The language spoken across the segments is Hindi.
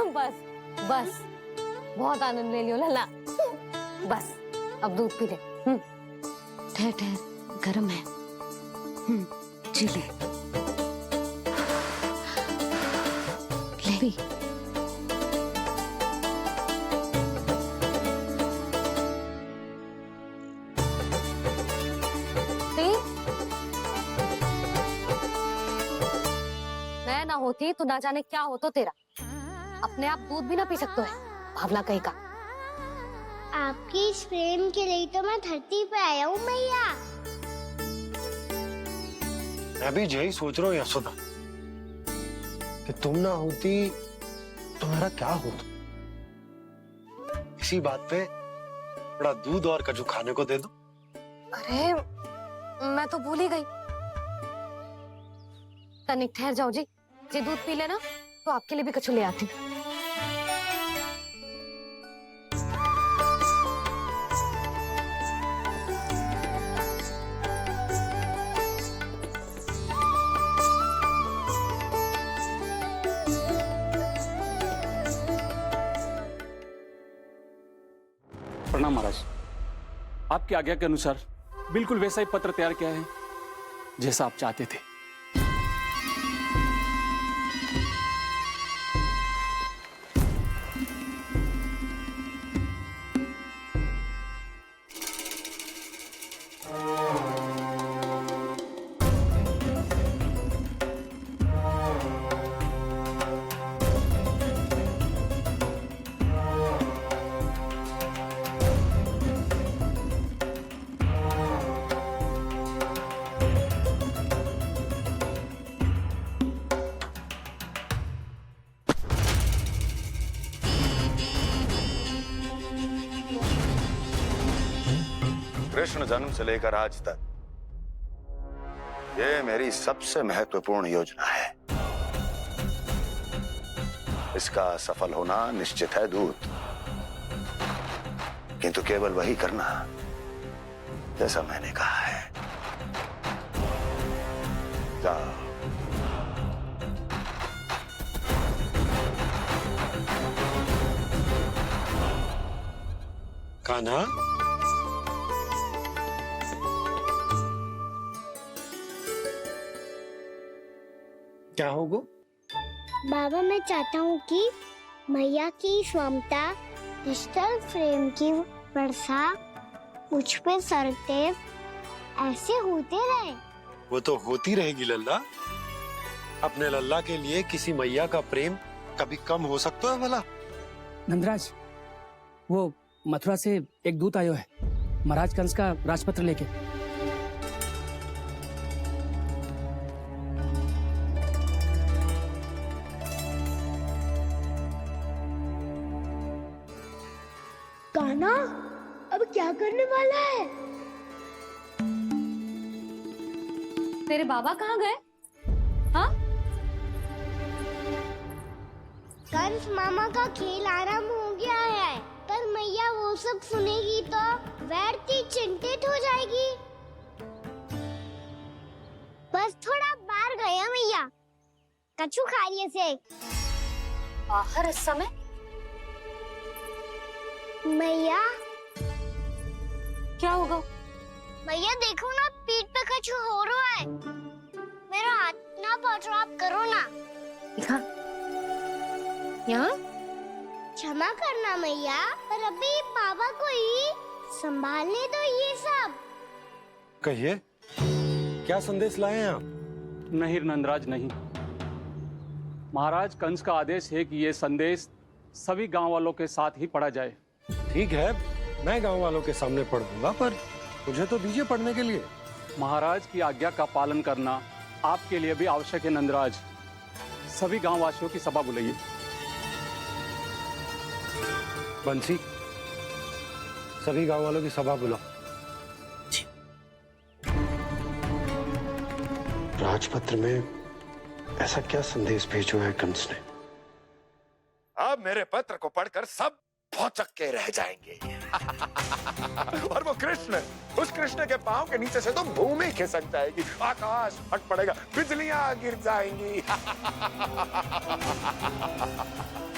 बस बस, बहुत आनंद ले लियो लल्ला। बस अब दूध पी ले। ठहर ठहर, गर्म है। जी ले। ले भी। मैं ना होती तो ना जाने क्या हो तो तेरा। अपने आप दूध भी ना पी सकते है, भावना कहीं का। आपकी इस प्रेम के लिए तो मैं धरती पे आया हूँ मैया। मैं भी यही सोच रहा हूँ यशोदा कि तुम ना होती तो मेरा क्या होता। इसी बात पे थोड़ा दूध और कजू खाने को दे दो। अरे मैं तो भूल ही गई। तनिक ठहर जाओ जी, दूध पी लेना तो आपके लिए भी कछु ले आती। प्रणाम महाराज। आपकी आज्ञा के अनुसार बिल्कुल वैसा ही पत्र तैयार किया है जैसा आप चाहते थे। कृष्ण जन्म से लेकर आज तक ये मेरी सबसे महत्वपूर्ण योजना है। इसका सफल होना निश्चित है दूत, किंतु केवल वही करना जैसा मैंने कहा है। जाओ। कान्हा, क्या होगा? बाबा मैं चाहता हूँ कि मैया की ममता क्रिस्टल फ्रेम की वर्षा मुझ पे सरते ऐसे होते रहे। वो तो होती रहेगी लल्ला। अपने लल्ला के लिए किसी मैया का प्रेम कभी कम हो सकता है भला? नंदराज, वो मथुरा से एक दूत आयो है महाराज कंस का राजपत्र लेके। कान्हा अब क्या करने वाला है? तेरे बाबा कहाँ गए? हाँ? कंस मामा का खेल आरंभ हो गया है, पर मैया वो सब सुनेगी तो व्यर्थी चिंतित हो जाएगी। बस थोड़ा बाहर गया मैया, कछु खाइए से। बाहर इस समय? मैया क्या होगा? मैया देखो ना, पीठ पे कछु हो रहा है। मेरा हाथ ना पकड़ो, आप करो ना। दिखा यहाँ। क्षमा करना मैया, पर अभी बाबा को ही संभालने दो ये सब। कहिए, क्या संदेश लाए हैं आप? नहीं नंदराज नहीं। महाराज कंस का आदेश है कि ये संदेश सभी गांव वालों के साथ ही पढ़ा जाए। ठीक है, मैं गांव वालों के सामने पढ़ दूंगा, पर मुझे तो दीजिए पढ़ने के लिए। महाराज की आज्ञा का पालन करना आपके लिए भी आवश्यक है नंदराज। सभी गांव वासियों की सभा बुलाइए। बंसी, सभी गांव वालों की सभा बुलाओ। राजपत्र में ऐसा क्या संदेश भेजो है कंस ने? अब मेरे पत्र को पढ़कर सब भौचक्के रह जाएंगे। और वो कृष्ण, उस कृष्ण के पांव के नीचे से तो भूमि खिसक जाएगी, आकाश फट पड़ेगा, बिजलियां गिर जाएंगी।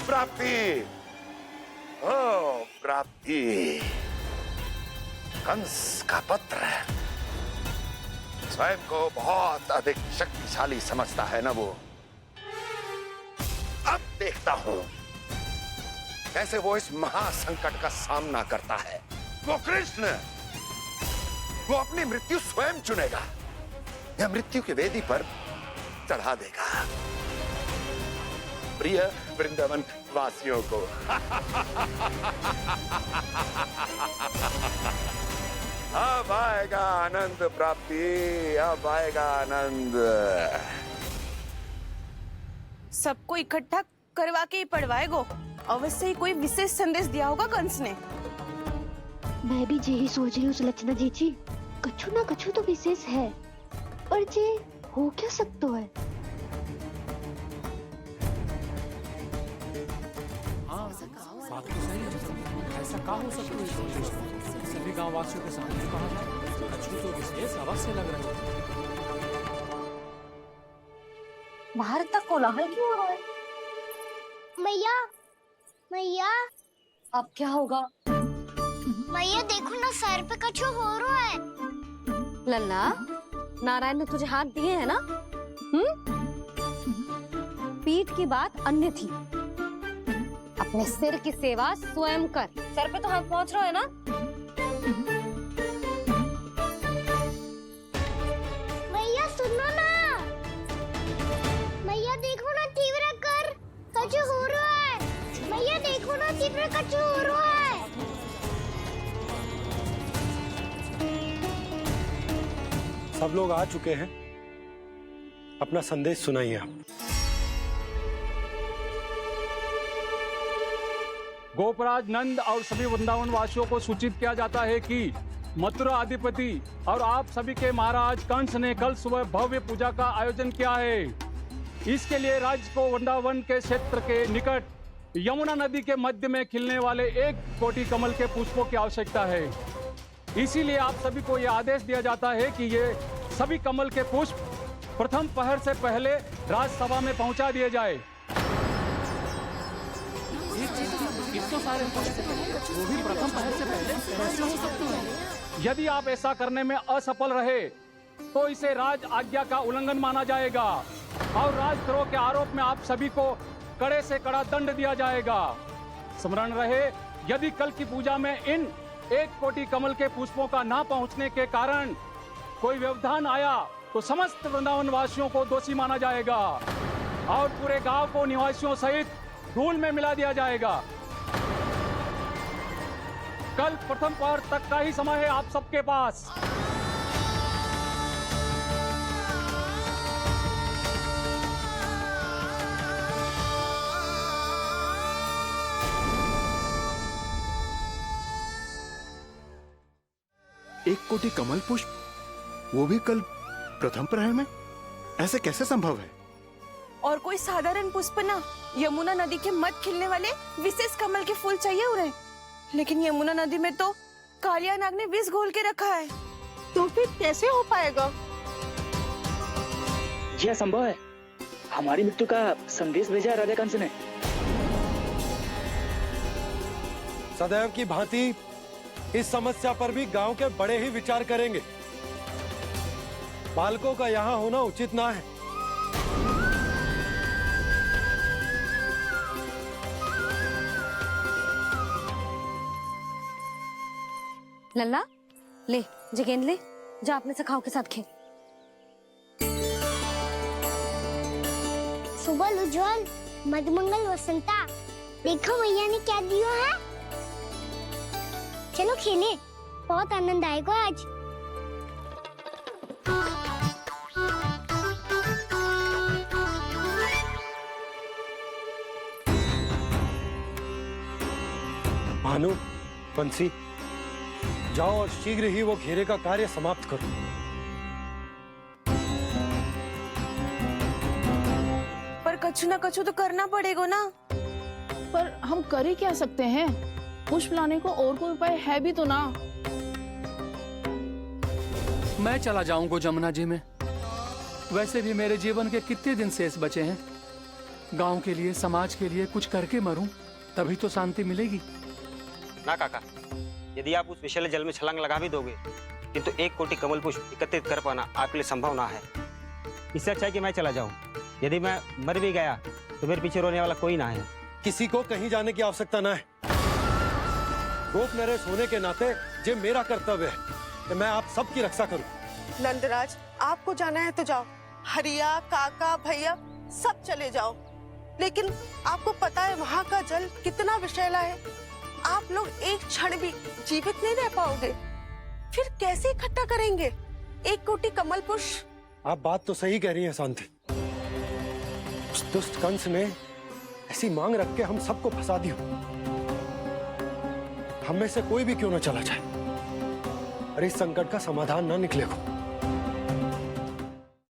प्राप्ति, ओ प्राप्ति, कंस का पत्र स्वयं को बहुत अधिक शक्तिशाली समझता है ना वो। अब देखता हूं कैसे वो इस महासंकट का सामना करता है। वो कृष्ण, वो अपनी मृत्यु स्वयं चुनेगा या मृत्यु की वेदी पर चढ़ा देगा प्रिय वृंदावन वासियों को। अब आएगा आनंद प्राप्ति, अब आएगा आनंद। सबको इकट्ठा करवा के ही पढ़वाएगो। अवश्य ही कोई विशेष संदेश दिया होगा कंस ने। मैं भी यही सोच रही हूँ सुलक्षणा जी, कछु ना कछु तो विशेष है, पर जे हो क्या सकता है? ऐसा क्या हो सकता है? सभी गांव वासियों के सामने कहा जाए, कछु तो विशेष अवश्य लग रहा है। बाहर इतना कोलाहल क्यों हो रहा है? मैया, मैया, अब क्या होगा? मैया देखो ना, सर पे कछु हो रहा है। लल्ला, नारायण ने तुझे हाथ दिए हैं ना? पीठ की बात अन्य थी। अपने सिर की सेवा स्वयं कर। सर पे तो हाथ पहुंच रहा है ना? मैया सुनो ना, मैया देखो ना, तीव्र कर कछु हो रहा है। मैया देखो ना, तीव्र कछु हो रहा है। सब लोग आ चुके हैं, अपना संदेश सुनाइए आप। गोपराज नंद और सभी वृंदावन वासियों को सूचित किया जाता है कि मथुरा अधिपति और आप सभी के महाराज कंस ने कल सुबह भव्य पूजा का आयोजन किया है। इसके लिए राज्य को वृंदावन के क्षेत्र के निकट यमुना नदी के मध्य में खिलने वाले 1 कोटि कमल के पुष्पों की आवश्यकता है। इसीलिए आप सभी को यह आदेश दिया जाता है कि ये सभी कमल के पुष्प प्रथम पहर से पहले राजसभा में पहुंचा दिए जाए। इतने सारे वो भी प्रथम पहल से पहले कैसे हो सकते हैं? यदि आप ऐसा करने में असफल रहे तो इसे राज आज्ञा का उल्लंघन माना जाएगा और राजद्रोह के आरोप में आप सभी को कड़े से कड़ा दंड दिया जाएगा। स्मरण रहे, यदि कल की पूजा में इन 1 कोटि कमल के पुष्पों का ना पहुंचने के कारण कोई व्यवधान आया तो समस्त वृंदावन वासियों को दोषी माना जाएगा और पूरे गांव को निवासियों सहित धूल में मिला दिया जाएगा। कल प्रथम पहर तक का ही समय है आप सबके पास। एक कोटि कमल पुष्प, वो भी कल प्रथम प्रहर में? ऐसे कैसे संभव है? और कोई साधारण पुष्प ना, यमुना नदी के मध्य खिलने वाले विशेष कमल के फूल चाहिए उन्हें। लेकिन यमुना नदी में तो कालिया नाग ने विष घोल के रखा है, तो फिर कैसे हो पाएगा? यह संभव है। हमारी मृत्यु का संदेश भेजा राजा कंस ने। सदैव की भांति इस समस्या पर भी गांव के बड़े ही विचार करेंगे। बालकों का यहाँ होना उचित ना है। लल्ला, ले जे गेंद ले, जा अपने सखाओं के साथ खेल। सुबह उज्जवल, मधुमंगल वसंता, देखो मैया ने क्या दिया है। चलो खेलें, बहुत आनंद आएगा आज। भानु, बंसी, जाओ और शीघ्र ही वो घेरे का कार्य समाप्त करो। पर कछु ना कछु तो करना पड़ेगा ना। पर हम कर ही क्या सकते हैं? पुष्प लाने को और कोई उपाय है भी तो ना। मैं चला जाऊंगा जमुना जी में। वैसे भी मेरे जीवन के कितने दिन शेष बचे हैं। गांव के लिए, समाज के लिए कुछ करके मरूं, तभी तो शांति मिलेगी। ना काका, यदि आप उस विषैले जल में छलांग लगा भी दोगे, किंतु 1 कोटि कमल पुष्प एकत्रित कर पाना आपके लिए संभव ना है। इससे अच्छा है कि मैं चला जाऊं। यदि मैं मर भी गया तो मेरे पीछे रोने वाला कोई ना है। किसी को कहीं जाने की आवश्यकता ना है। गोप नरेश होने के नाते ये मेरा कर्तव्य है कि मैं आप सबकी रक्षा करूं। नंदराज, आपको जाना है तो जाओ। हरिया, काका, भैया सब चले जाओ। लेकिन आपको पता है वहाँ का जल कितना विषैला है। आप लोग एक क्षण भी जीवित नहीं रह पाओगे। फिर कैसे इकट्ठा करेंगे 1 कोटि कमल पुष्प? आप बात तो सही कह रही हैं शांति। उस दुष्ट कंस ने ऐसी मांग रख के हम सबको फंसा दी। हम में से कोई भी क्यों ना चला जाए, अरे इस संकट का समाधान ना निकले को।